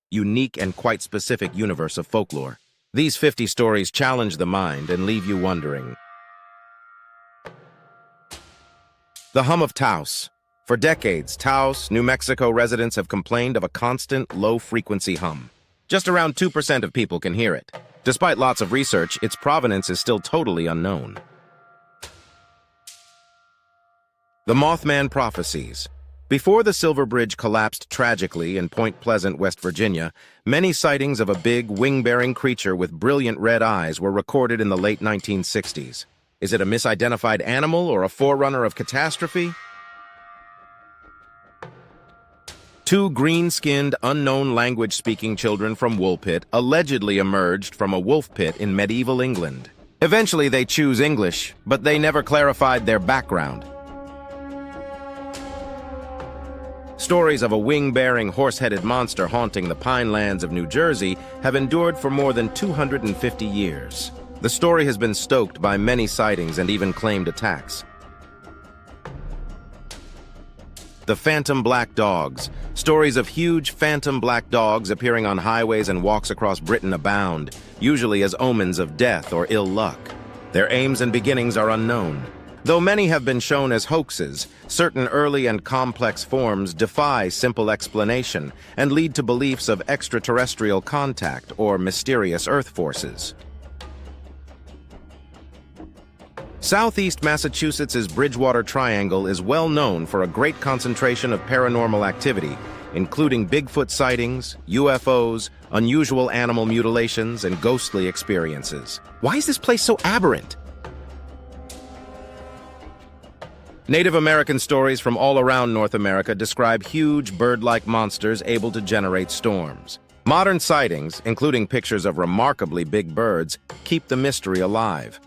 unique and quite specific universe of folklore. These 50 stories challenge the mind and leave you wondering. The Hum of Taos. For decades, Taos, New Mexico residents have complained of a constant, low-frequency hum. Just around 2% of people can hear it. Despite lots of research, its provenance is still totally unknown. The Mothman prophecies. Before the Silver Bridge collapsed tragically in Point Pleasant, West Virginia, many sightings of a big, wing-bearing creature with brilliant red eyes were recorded in the late 1960s. Is it a misidentified animal or a forerunner of catastrophe? Two green-skinned, unknown language-speaking children from Woolpit allegedly emerged from a wolf pit in medieval England. Eventually they choose English, but they never clarified their background. Stories of a wing-bearing, horse-headed monster haunting the pine lands of New Jersey have endured for more than 250 years. The story has been stoked by many sightings and even claimed attacks. The Phantom Black Dogs. Stories of huge phantom black dogs appearing on highways and walks across Britain abound, usually as omens of death or ill luck. Their aims and beginnings are unknown. Though many have been shown as hoaxes, certain early and complex forms defy simple explanation and lead to beliefs of extraterrestrial contact or mysterious Earth forces. Southeast Massachusetts's Bridgewater Triangle is well known for a great concentration of paranormal activity, including Bigfoot sightings, UFOs, unusual animal mutilations, and ghostly experiences. Why is this place so aberrant? Native American stories from all around North America describe huge bird-like monsters able to generate storms. Modern sightings, including pictures of remarkably big birds, keep the mystery alive.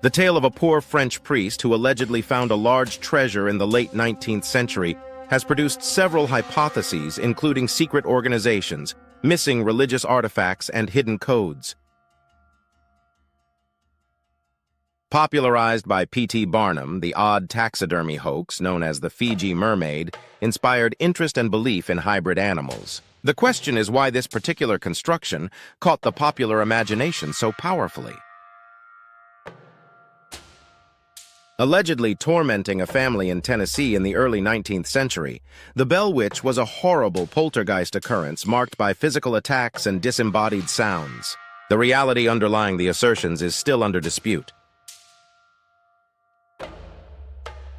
The tale of a poor French priest who allegedly found a large treasure in the late 19th century has produced several hypotheses, including secret organizations, missing religious artifacts, and hidden codes. Popularized by P.T. Barnum, the odd taxidermy hoax known as the Fiji mermaid inspired interest and belief in hybrid animals. The question is why this particular construction caught the popular imagination so powerfully. Allegedly tormenting a family in Tennessee in the early 19th century, the Bell Witch was a horrible poltergeist occurrence marked by physical attacks and disembodied sounds. The reality underlying the assertions is still under dispute.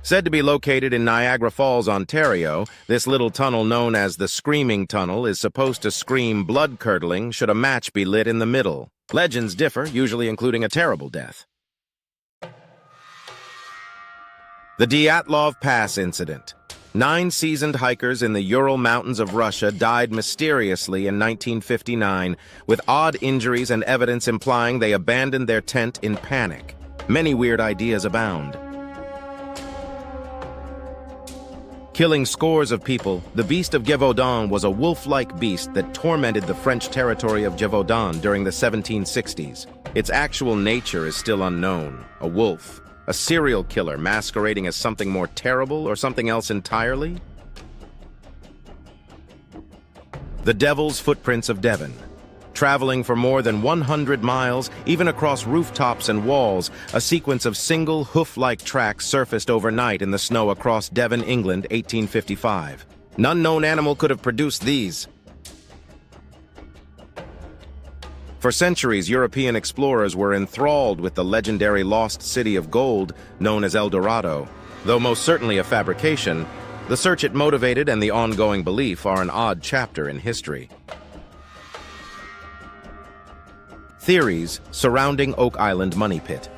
Said to be located in Niagara Falls, Ontario, this little tunnel known as the Screaming Tunnel is supposed to scream blood-curdling should a match be lit in the middle. Legends differ, usually including a terrible death. The Dyatlov Pass Incident. 9 seasoned hikers in the Ural Mountains of Russia died mysteriously in 1959, with odd injuries and evidence implying they abandoned their tent in panic. Many weird ideas abound. Killing scores of people, the Beast of Gévaudan was a wolf-like beast that tormented the French territory of Gévaudan during the 1760s. Its actual nature is still unknown. A wolf. A serial killer masquerading as something more terrible or something else entirely? The Devil's Footprints of Devon. Traveling for more than 100 miles, even across rooftops and walls, a sequence of single hoof-like tracks surfaced overnight in the snow across Devon, England, 1855. An unknown animal could have produced these. For centuries, European explorers were enthralled with the legendary lost city of gold known as El Dorado. Though most certainly a fabrication, the search it motivated and the ongoing belief are an odd chapter in history. Theories surrounding Oak Island Money Pit.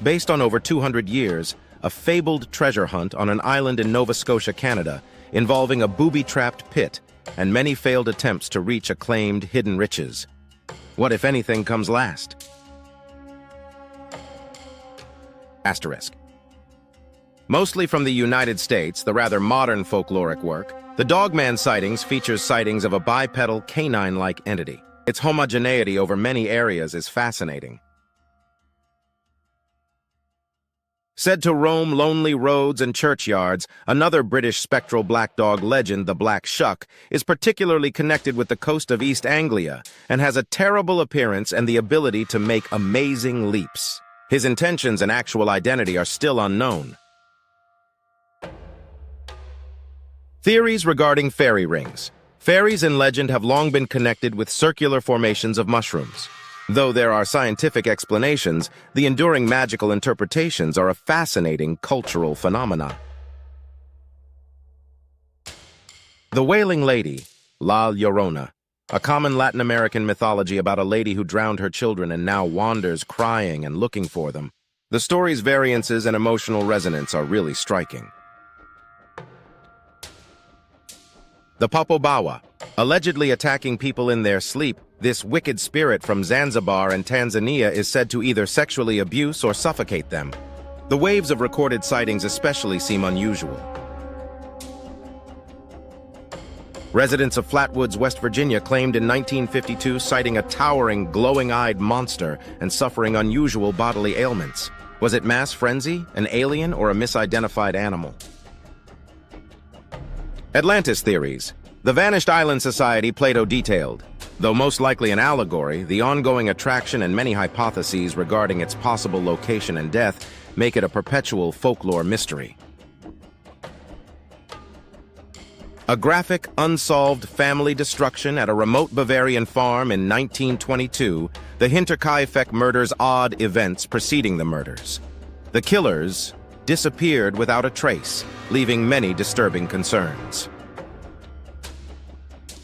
Based on over 200 years, a fabled treasure hunt on an island in Nova Scotia, Canada, involving a booby-trapped pit and many failed attempts to reach acclaimed hidden riches. What, if anything, comes last? Asterisk. Mostly from the United States, the rather modern folkloric work, the Dogman sightings features sightings of a bipedal canine-like entity. Its homogeneity over many areas is fascinating. Said to roam lonely roads and churchyards, another British spectral black dog legend, the Black Shuck, is particularly connected with the coast of East Anglia and has a terrible appearance and the ability to make amazing leaps. His intentions and actual identity are still unknown. Theories regarding fairy rings. Fairies in legend have long been connected with circular formations of mushrooms. Though there are scientific explanations, the enduring magical interpretations are a fascinating cultural phenomena. The Wailing Lady, La Llorona, a common Latin American mythology about a lady who drowned her children and now wanders crying and looking for them. The story's variances and emotional resonance are really striking. The Popobawa, allegedly attacking people in their sleep, this wicked spirit from Zanzibar and Tanzania is said to either sexually abuse or suffocate them. The waves of recorded sightings especially seem unusual. Residents of Flatwoods, West Virginia claimed in 1952 sighting a towering, glowing-eyed monster and suffering unusual bodily ailments. Was it mass frenzy, an alien, or a misidentified animal? Atlantis theories. The Vanished Island Society Plato detailed. Though most likely an allegory, the ongoing attraction and many hypotheses regarding its possible location and death make it a perpetual folklore mystery. A graphic, unsolved family destruction at a remote Bavarian farm in 1922, the Hinterkaifeck murders odd events preceding the murders. The killers disappeared without a trace, leaving many disturbing concerns.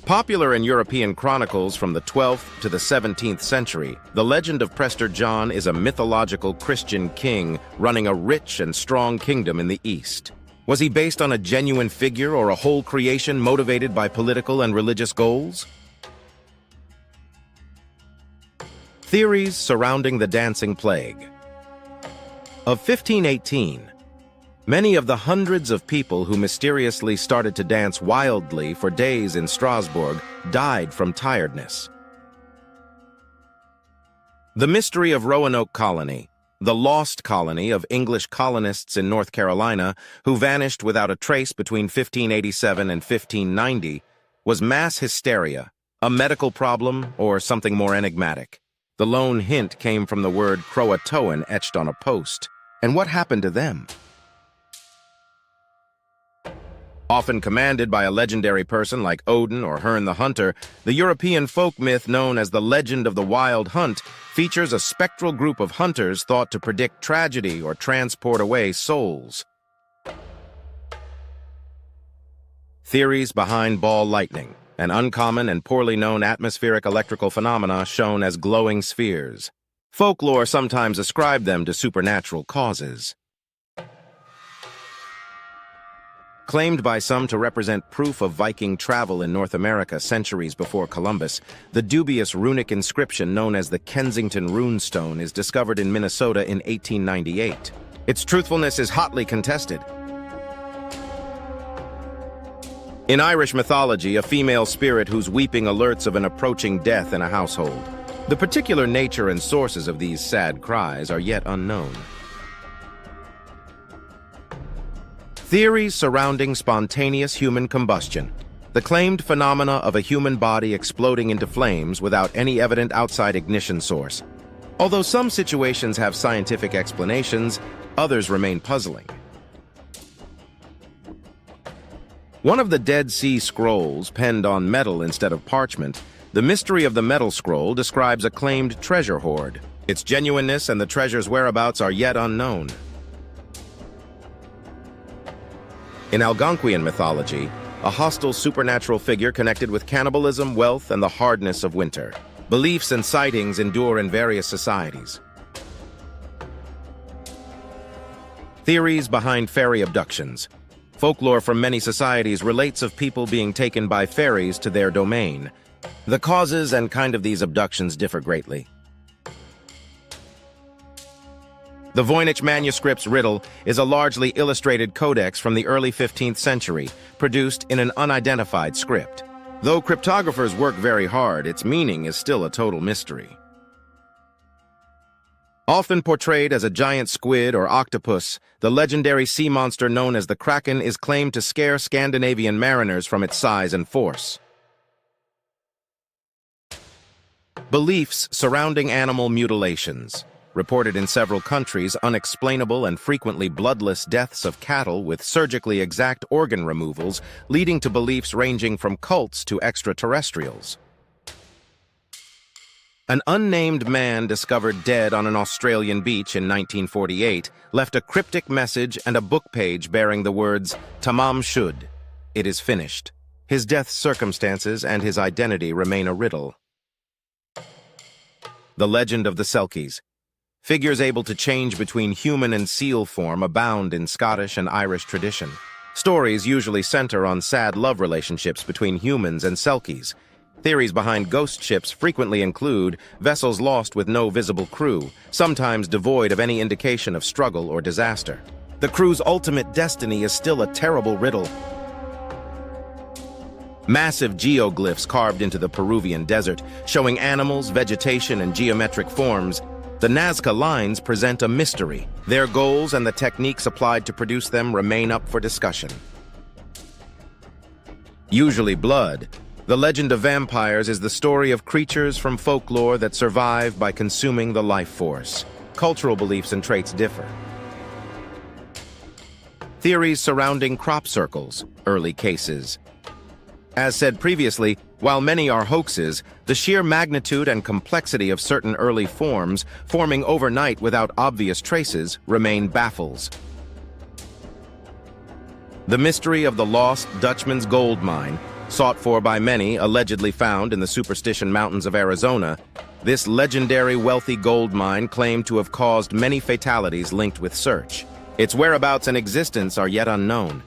Popular in European chronicles from the 12th to the 17th century, the legend of Prester John is a mythological Christian king running a rich and strong kingdom in the East. Was he based on a genuine figure or a whole creation motivated by political and religious goals? Theories surrounding the dancing plague. Of 1518, many of the hundreds of people who mysteriously started to dance wildly for days in Strasbourg died from tiredness. The mystery of Roanoke Colony, the lost colony of English colonists in North Carolina who vanished without a trace between 1587 and 1590, was mass hysteria, a medical problem, or something more enigmatic. The lone hint came from the word Croatoan etched on a post. And what happened to them? Often commanded by a legendary person like Odin or Herne the Hunter, the European folk myth known as the Legend of the Wild Hunt features a spectral group of hunters thought to predict tragedy or transport away souls. Theories behind ball lightning, an uncommon and poorly known atmospheric electrical phenomena shown as glowing spheres. Folklore sometimes ascribed them to supernatural causes. Claimed by some to represent proof of Viking travel in North America centuries before Columbus, the dubious runic inscription known as the Kensington Runestone is discovered in Minnesota in 1898. Its truthfulness is hotly contested. In Irish mythology, a female spirit whose weeping alerts of an approaching death in a household. The particular nature and sources of these sad cries are yet unknown. Theories surrounding spontaneous human combustion, the claimed phenomena of a human body exploding into flames without any evident outside ignition source. Although some situations have scientific explanations, others remain puzzling. One of the Dead Sea Scrolls, penned on metal instead of parchment, the mystery of the metal scroll describes a claimed treasure hoard. Its genuineness and the treasure's whereabouts are yet unknown. In Algonquian mythology, a hostile supernatural figure connected with cannibalism, wealth, and the hardness of winter. Beliefs and sightings endure in various societies. Theories behind fairy abductions. Folklore from many societies relates of people being taken by fairies to their domain. The causes and kind of these abductions differ greatly. The Voynich manuscript's riddle is a largely illustrated codex from the early 15th century, produced in an unidentified script. Though cryptographers work very hard, its meaning is still a total mystery. Often portrayed as a giant squid or octopus, the legendary sea monster known as the Kraken is claimed to scare Scandinavian mariners from its size and force. Beliefs surrounding animal mutilations. Reported in several countries, unexplainable and frequently bloodless deaths of cattle with surgically exact organ removals, leading to beliefs ranging from cults to extraterrestrials. An unnamed man discovered dead on an Australian beach in 1948 left a cryptic message and a book page bearing the words, "Tamam Shud," it is finished. His death's circumstances and his identity remain a riddle. The legend of the Selkies. Figures able to change between human and seal form abound in Scottish and Irish tradition. Stories usually center on sad love relationships between humans and Selkies. Theories behind ghost ships frequently include vessels lost with no visible crew, sometimes devoid of any indication of struggle or disaster. The crew's ultimate destiny is still a terrible riddle. Massive geoglyphs carved into the Peruvian desert, showing animals, vegetation, and geometric forms. The Nazca lines present a mystery. Their goals and the techniques applied to produce them remain up for discussion. Usually blood. The legend of vampires is the story of creatures from folklore that survive by consuming the life force. Cultural beliefs and traits differ. Theories surrounding crop circles, early cases. As said previously, while many are hoaxes, the sheer magnitude and complexity of certain early forms, forming overnight without obvious traces, remain baffles. The mystery of the lost Dutchman's gold mine, sought for by many, allegedly found in the Superstition Mountains of Arizona, this legendary wealthy gold mine claimed to have caused many fatalities linked with search. Its whereabouts and existence are yet unknown.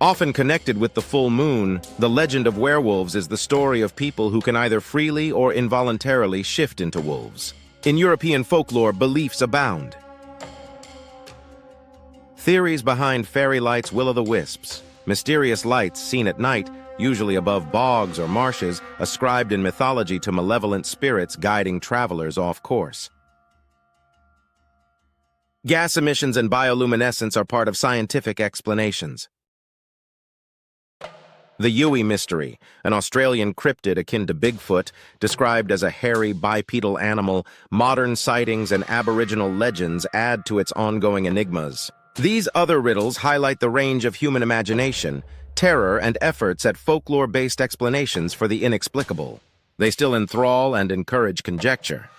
Often connected with the full moon, the legend of werewolves is the story of people who can either freely or involuntarily shift into wolves. In European folklore, beliefs abound. Theories behind fairy lights, will-o'-the-wisps. Mysterious lights seen at night, usually above bogs or marshes, ascribed in mythology to malevolent spirits guiding travelers off course. Gas emissions and bioluminescence are part of scientific explanations. The Yui mystery, an Australian cryptid akin to Bigfoot, described as a hairy bipedal animal, modern sightings and Aboriginal legends add to its ongoing enigmas. These other riddles highlight the range of human imagination, terror, and efforts at folklore-based explanations for the inexplicable. They still enthrall and encourage conjecture.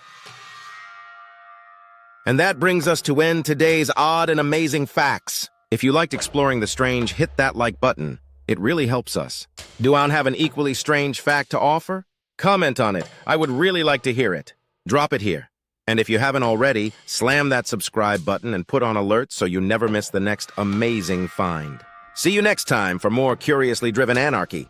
And that brings us to end today's odd and amazing facts. If you liked exploring the strange, hit that like button. It really helps us. Do I have an equally strange fact to offer? Comment on it. I would really like to hear it. Drop it here. And if you haven't already, slam that subscribe button and put on alerts so you never miss the next amazing find. See you next time for more curiously driven anarchy.